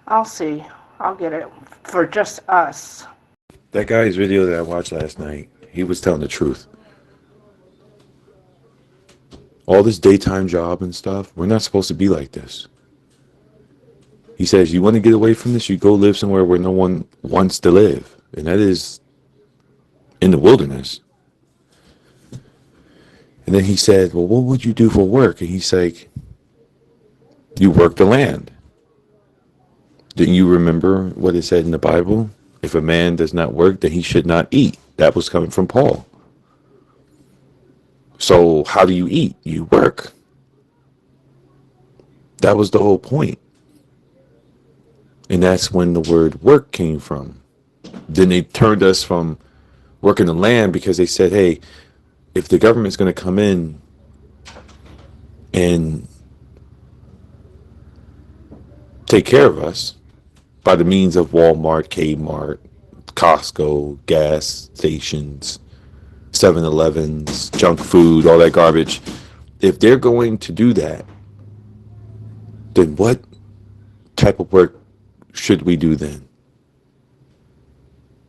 I'll see. I'll get it for just us. That guy's video that I watched last night, he was telling the truth. All this daytime job and stuff, we're not supposed to be like this. He says, you want to get away from this, you go live somewhere where no one wants to live. And that is in the wilderness. And then he said, well, what would you do for work? And he's like, you work the land. Didn't you remember what it said in the Bible? If a man does not work, then he should not eat. That was coming from Paul. So how do you eat? You work. That was the whole point. And that's when the word work came from. Then they turned us from working the land because they said, hey, if the government's going to come in and take care of us by the means of Walmart, Kmart, Costco, gas stations, 7-Elevens, junk food, all that garbage, if they're going to do that, then what type of work should we do then?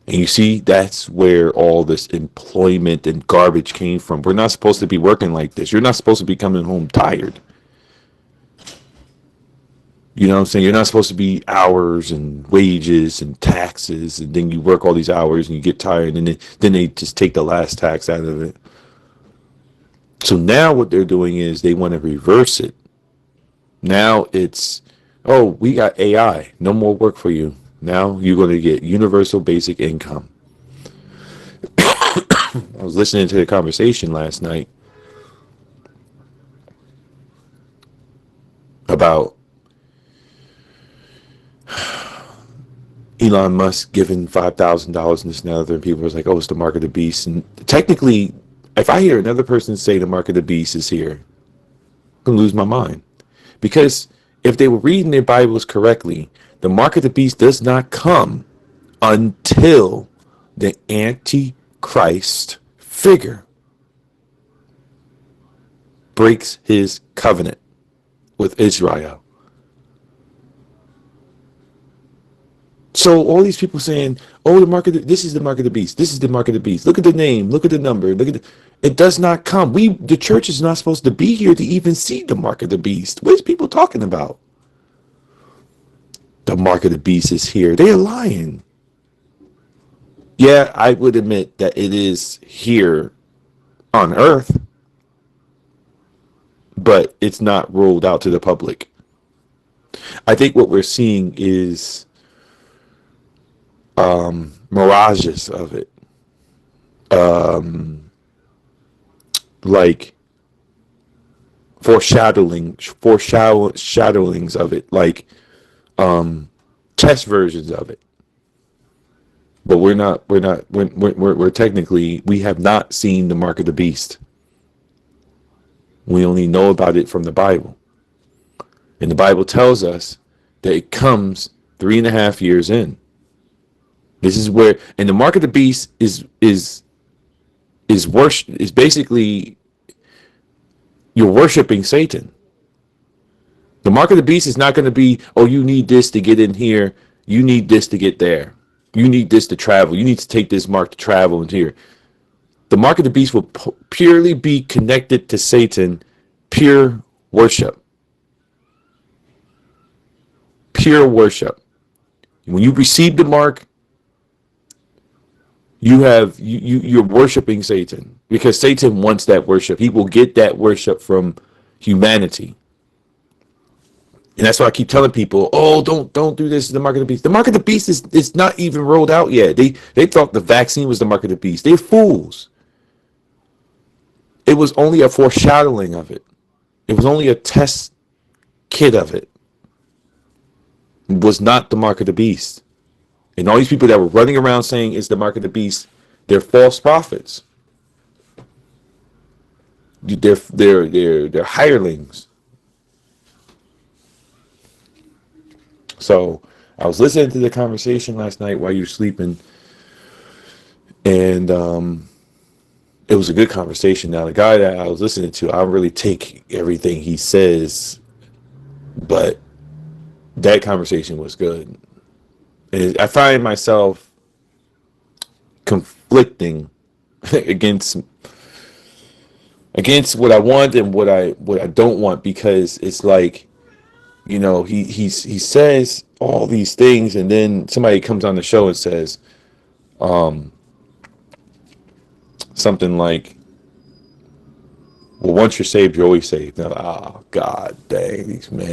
And you see, that's where all this employment and garbage came from. We're not supposed to be working like this. You're not supposed to be coming home tired. You know what I'm saying? You're not supposed to be hours and wages and taxes, and then you work all these hours and you get tired, and then they just take the last tax out of it. So now what they're doing is they want to reverse it. Now it's, oh, we got AI. No more work for you. Now you're going to get universal basic income. I was listening to the conversation last night about Elon Musk giving $5,000 and this and that other, and people was like, oh, it's the mark of the beast. And technically, if I hear another person say the mark of the beast is here, I'm going to lose my mind. Because if they were reading their Bibles correctly, the mark of the beast does not come until the Antichrist figure breaks his covenant with Israel. So all these people saying, oh, this is the mark of the beast. This is the mark of the beast. Look at the name. Look at the number. It does not come. The church is not supposed to be here to even see the mark of the beast. What is people talking about? The mark of the beast is here. They are lying. Yeah, I would admit that it is here on earth, but it's not rolled out to the public. I think what we're seeing is mirages of it. Like foreshadowings of it, like test versions of it. But we're technically, we have not seen the mark of the beast. We only know about it from the Bible. And the Bible tells us that it comes 3.5 years in. This is where, and the mark of the beast is worship, is basically you're worshiping Satan. The mark of the beast is not going to be, oh, you need this to get in here. You need this to get there. You need this to travel. You need to take this mark to travel into here. The mark of the beast will purely be connected to Satan, pure worship. Pure worship. When you receive the mark, you're worshiping Satan, because Satan wants that worship. He will get that worship from humanity. And that's why I keep telling people, oh, don't do this. The mark of the beast. The mark of the beast is not even rolled out yet. They thought the vaccine was the mark of the beast. They're fools. It was only a foreshadowing of it. It was only a test kit of it. It was not the mark of the beast. And all these people that were running around saying it's the mark of the beast, they're false prophets. They're hirelings. So I was listening to the conversation last night while you were sleeping, and it was a good conversation. Now, the guy that I was listening to, I don't really take everything he says, but That conversation was good. I find myself conflicting against what I want and what I don't want, because it's like, he says all these things, and then somebody comes on the show and says something like, well, once you're saved, you're always saved. Now, oh God dang, these men.